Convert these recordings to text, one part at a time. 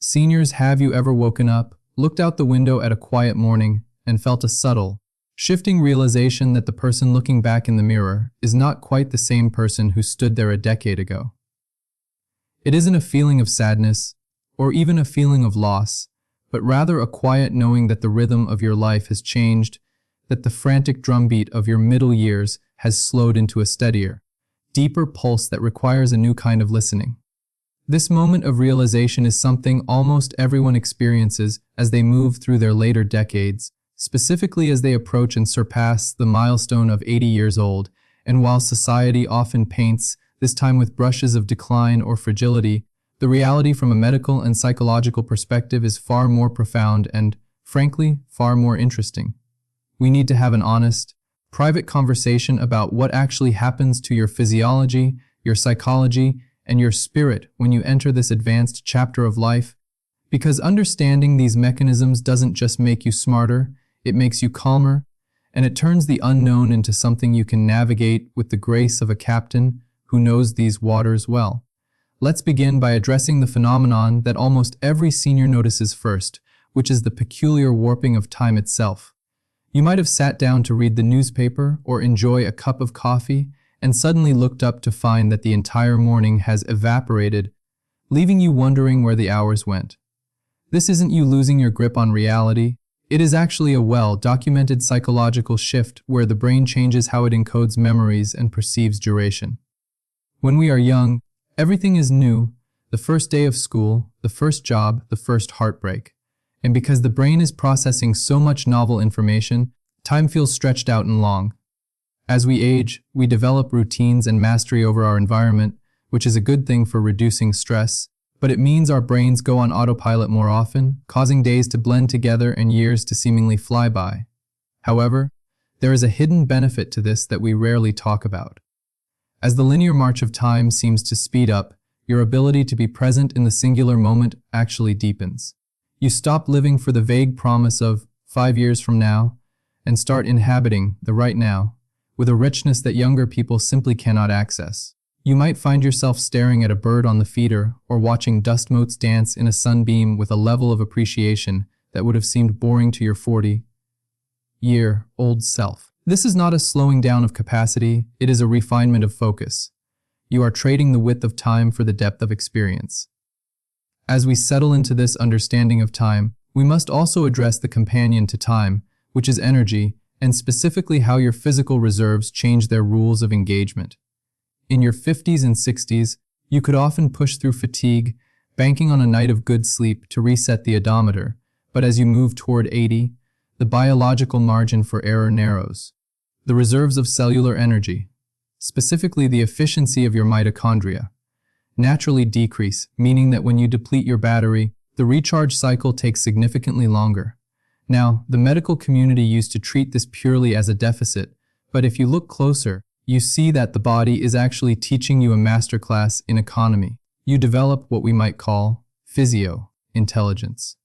Seniors, have you ever woken up, looked out the window at a quiet morning, and felt a subtle, shifting realization that the person looking back in the mirror is not quite the same person who stood there a decade ago? It isn't a feeling of sadness, or even a feeling of loss, but rather a quiet knowing that the rhythm of your life has changed, that the frantic drumbeat of your middle years has slowed into a steadier, deeper pulse that requires a new kind of listening. This moment of realization is something almost everyone experiences as they move through their later decades, specifically as they approach and surpass the milestone of 80 years old, and while society often paints this time with brushes of decline or fragility, the reality from a medical and psychological perspective is far more profound and, frankly, far more interesting. We need to have an honest, private conversation about what actually happens to your physiology, your psychology, and your spirit when you enter this advanced chapter of life, because understanding these mechanisms doesn't just make you smarter, it makes you calmer, and it turns the unknown into something you can navigate with the grace of a captain who knows these waters well. Let's begin by addressing the phenomenon that almost every senior notices first, which is the peculiar warping of time itself. You might have sat down to read the newspaper or enjoy a cup of coffee and suddenly looked up to find that the entire morning has evaporated, leaving you wondering where the hours went. This isn't you losing your grip on reality. It is actually a well-documented psychological shift where the brain changes how it encodes memories and perceives duration. When we are young, everything is new: the first day of school, the first job, the first heartbreak. And because the brain is processing so much novel information, time feels stretched out and long. As we age, we develop routines and mastery over our environment, which is a good thing for reducing stress, but it means our brains go on autopilot more often, causing days to blend together and years to seemingly fly by. However, there is a hidden benefit to this that we rarely talk about. As the linear march of time seems to speed up, your ability to be present in the singular moment actually deepens. You stop living for the vague promise of 5 years from now and start inhabiting the right now with a richness that younger people simply cannot access. You might find yourself staring at a bird on the feeder or watching dust motes dance in a sunbeam with a level of appreciation that would have seemed boring to your 40-year-old self. This is not a slowing down of capacity, it is a refinement of focus. You are trading the width of time for the depth of experience. As we settle into this understanding of time, we must also address the companion to time, which is energy, and specifically how your physical reserves change their rules of engagement. In your 50s and 60s, you could often push through fatigue, banking on a night of good sleep to reset the odometer, but as you move toward 80, the biological margin for error narrows. The reserves of cellular energy, specifically the efficiency of your mitochondria, naturally decrease, meaning that when you deplete your battery, the recharge cycle takes significantly longer. Now, the medical community used to treat this purely as a deficit, but if you look closer, you see that the body is actually teaching you a masterclass in economy. You develop what we might call Physio-Intelligence.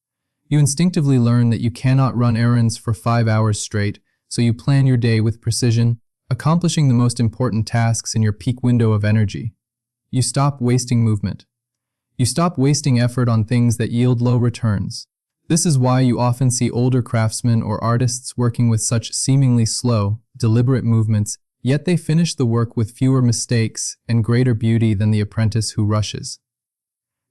You instinctively learn that you cannot run errands for 5 hours straight, so you plan your day with precision, accomplishing the most important tasks in your peak window of energy. You stop wasting movement. You stop wasting effort on things that yield low returns. This is why you often see older craftsmen or artists working with such seemingly slow, deliberate movements, yet they finish the work with fewer mistakes and greater beauty than the apprentice who rushes.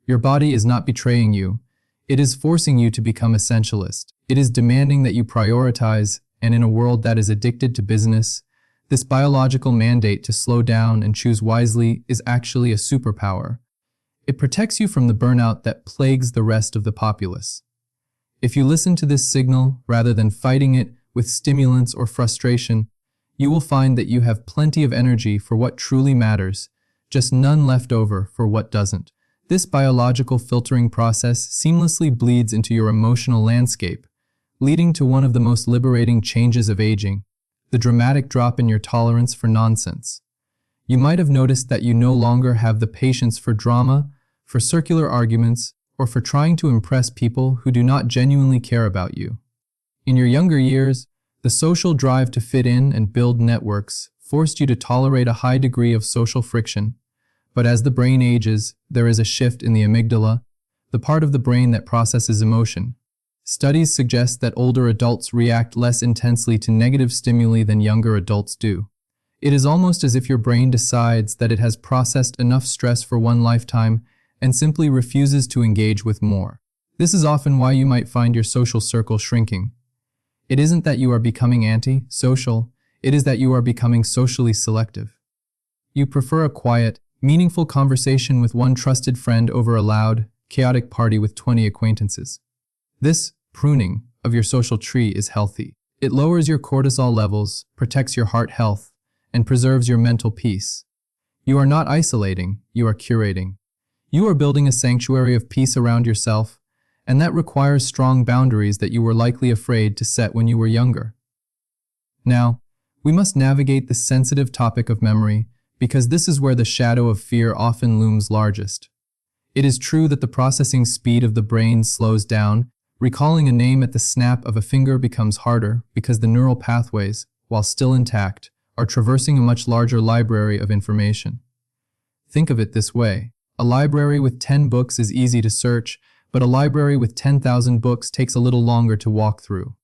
Your body is not betraying you. It is forcing you to become essentialist. It is demanding that you prioritize, and in a world that is addicted to business, this biological mandate to slow down and choose wisely is actually a superpower. It protects you from the burnout that plagues the rest of the populace. If you listen to this signal rather than fighting it with stimulants or frustration, you will find that you have plenty of energy for what truly matters, just none left over for what doesn't. This biological filtering process seamlessly bleeds into your emotional landscape, leading to one of the most liberating changes of aging, the dramatic drop in your tolerance for nonsense. You might have noticed that you no longer have the patience for drama, for circular arguments, or for trying to impress people who do not genuinely care about you. In your younger years, the social drive to fit in and build networks forced you to tolerate a high degree of social friction. But as the brain ages, there is a shift in the amygdala, the part of the brain that processes emotion. Studies suggest that older adults react less intensely to negative stimuli than younger adults do. It is almost as if your brain decides that it has processed enough stress for one lifetime and simply refuses to engage with more. This is often why you might find your social circle shrinking. It isn't that you are becoming anti-social, it is that you are becoming socially selective. You prefer a quiet, meaningful conversation with one trusted friend over a loud, chaotic party with 20 acquaintances. This pruning of your social tree is healthy. It lowers your cortisol levels, protects your heart health, and preserves your mental peace. You are not isolating, you are curating. You are building a sanctuary of peace around yourself, and that requires strong boundaries that you were likely afraid to set when you were younger. Now, we must navigate the sensitive topic of memory because this is where the shadow of fear often looms largest. It is true that the processing speed of the brain slows down. Recalling a name at the snap of a finger becomes harder because the neural pathways, while still intact, are traversing a much larger library of information. Think of it this way. A library with 10 books is easy to search, but a library with 10,000 books takes a little longer to walk through.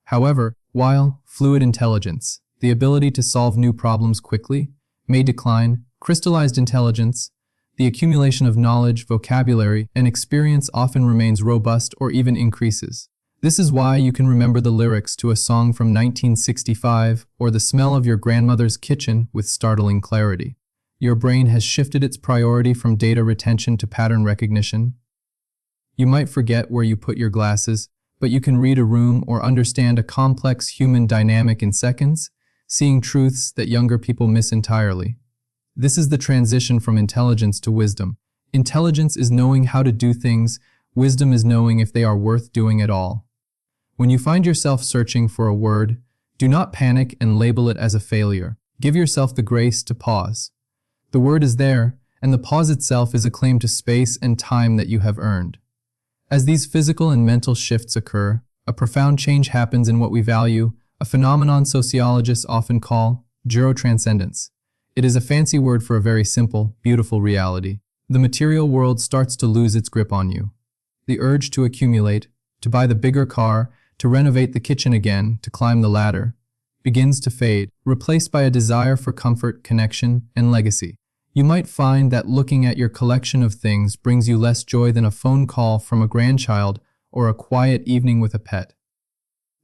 However, while fluid intelligence, the ability to solve new problems quickly, may decline, crystallized intelligence, the accumulation of knowledge, vocabulary, and experience often remains robust or even increases. This is why you can remember the lyrics to a song from 1965 or the smell of your grandmother's kitchen with startling clarity. Your brain has shifted its priority from data retention to pattern recognition. You might forget where you put your glasses, but you can read a room or understand a complex human dynamic in seconds, seeing truths that younger people miss entirely. This is the transition from intelligence to wisdom. Intelligence is knowing how to do things, wisdom is knowing if they are worth doing at all. When you find yourself searching for a word, do not panic and label it as a failure. Give yourself the grace to pause. The word is there, and the pause itself is a claim to space and time that you have earned. As these physical and mental shifts occur, a profound change happens in what we value, a phenomenon sociologists often call gerotranscendence. It is a fancy word for a very simple, beautiful reality. The material world starts to lose its grip on you. The urge to accumulate, to buy the bigger car, to renovate the kitchen again, to climb the ladder, begins to fade, replaced by a desire for comfort, connection, and legacy. You might find that looking at your collection of things brings you less joy than a phone call from a grandchild or a quiet evening with a pet.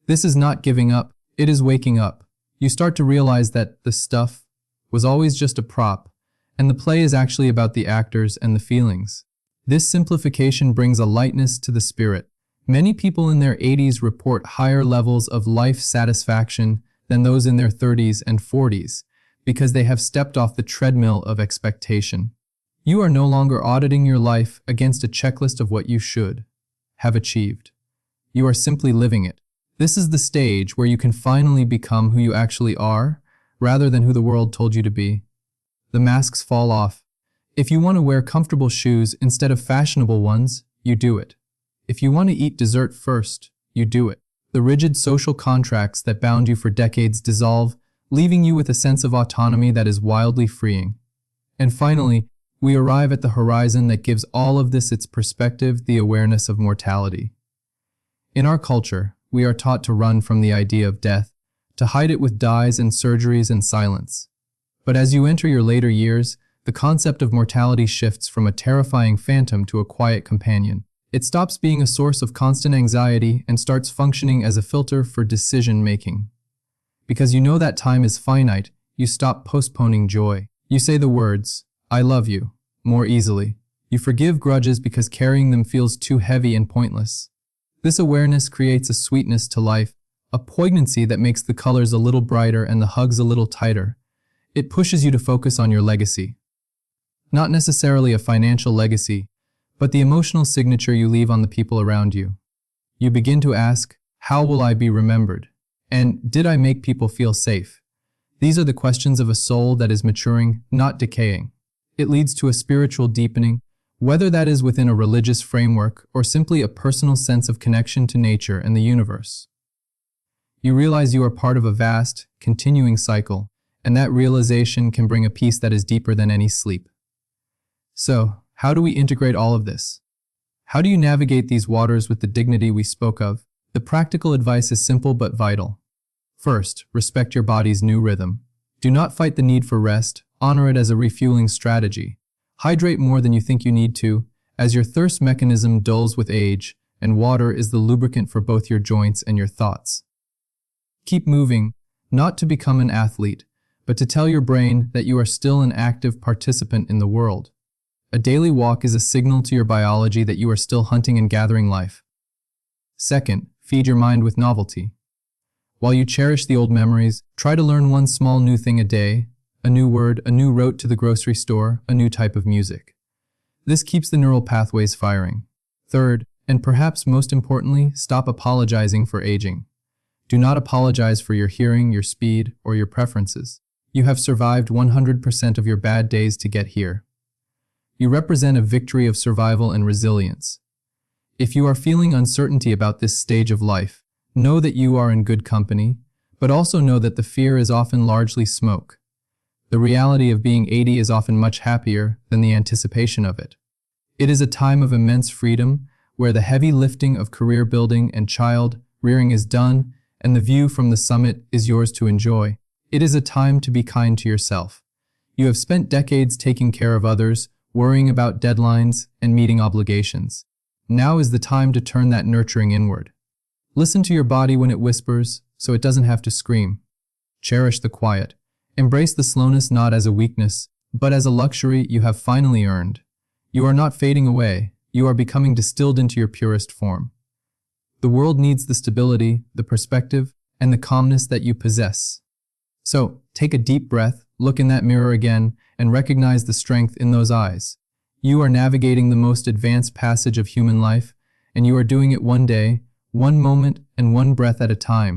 This is not giving up, it is waking up. You start to realize that the stuff was always just a prop, and the play is actually about the actors and the feelings. This simplification brings a lightness to the spirit. Many people in their 80s report higher levels of life satisfaction than those in their 30s and 40s because they have stepped off the treadmill of expectation. You are no longer auditing your life against a checklist of what you should have achieved. You are simply living it. This is the stage where you can finally become who you actually are, rather than who the world told you to be. The masks fall off. If you want to wear comfortable shoes instead of fashionable ones, you do it. If you want to eat dessert first, you do it. The rigid social contracts that bound you for decades dissolve, leaving you with a sense of autonomy that is wildly freeing. And finally, we arrive at the horizon that gives all of this its perspective, the awareness of mortality. In our culture, we are taught to run from the idea of death, to hide it with dyes and surgeries and silence. But as you enter your later years, the concept of mortality shifts from a terrifying phantom to a quiet companion. It stops being a source of constant anxiety and starts functioning as a filter for decision-making. Because you know that time is finite, you stop postponing joy. You say the words, "I love you," more easily. You forgive grudges because carrying them feels too heavy and pointless. This awareness creates a sweetness to life, a poignancy that makes the colors a little brighter and the hugs a little tighter. It pushes you to focus on your legacy. Not necessarily a financial legacy, but the emotional signature you leave on the people around you. You begin to ask, how will I be remembered? And did I make people feel safe? These are the questions of a soul that is maturing, not decaying. It leads to a spiritual deepening, whether that is within a religious framework or simply a personal sense of connection to nature and the universe. You realize you are part of a vast, continuing cycle, and that realization can bring a peace that is deeper than any sleep. So, how do we integrate all of this? How do you navigate these waters with the dignity we spoke of? The practical advice is simple but vital. First, respect your body's new rhythm. Do not fight the need for rest, honor it as a refueling strategy. Hydrate more than you think you need to, as your thirst mechanism dulls with age, and water is the lubricant for both your joints and your thoughts. Keep moving, not to become an athlete, but to tell your brain that you are still an active participant in the world. A daily walk is a signal to your biology that you are still hunting and gathering life. Second, feed your mind with novelty. While you cherish the old memories, try to learn one small new thing a day, a new word, a new route to the grocery store, a new type of music. This keeps the neural pathways firing. Third, and perhaps most importantly, stop apologizing for aging. Do not apologize for your hearing, your speed, or your preferences. You have survived 100% of your bad days to get here. You represent a victory of survival and resilience. If you are feeling uncertainty about this stage of life, know that you are in good company, but also know that the fear is often largely smoke. The reality of being 80 is often much happier than the anticipation of it. It is a time of immense freedom, where the heavy lifting of career building and child rearing is done, and the view from the summit is yours to enjoy. It is a time to be kind to yourself. You have spent decades taking care of others, worrying about deadlines, and meeting obligations. Now is the time to turn that nurturing inward. Listen to your body when it whispers, so it doesn't have to scream. Cherish the quiet. Embrace the slowness not as a weakness, but as a luxury you have finally earned. You are not fading away, you are becoming distilled into your purest form. The world needs the stability, the perspective, and the calmness that you possess. So, take a deep breath, look in that mirror again, and recognize the strength in those eyes. You are navigating the most advanced passage of human life, and you are doing it one day, one moment, and one breath at a time.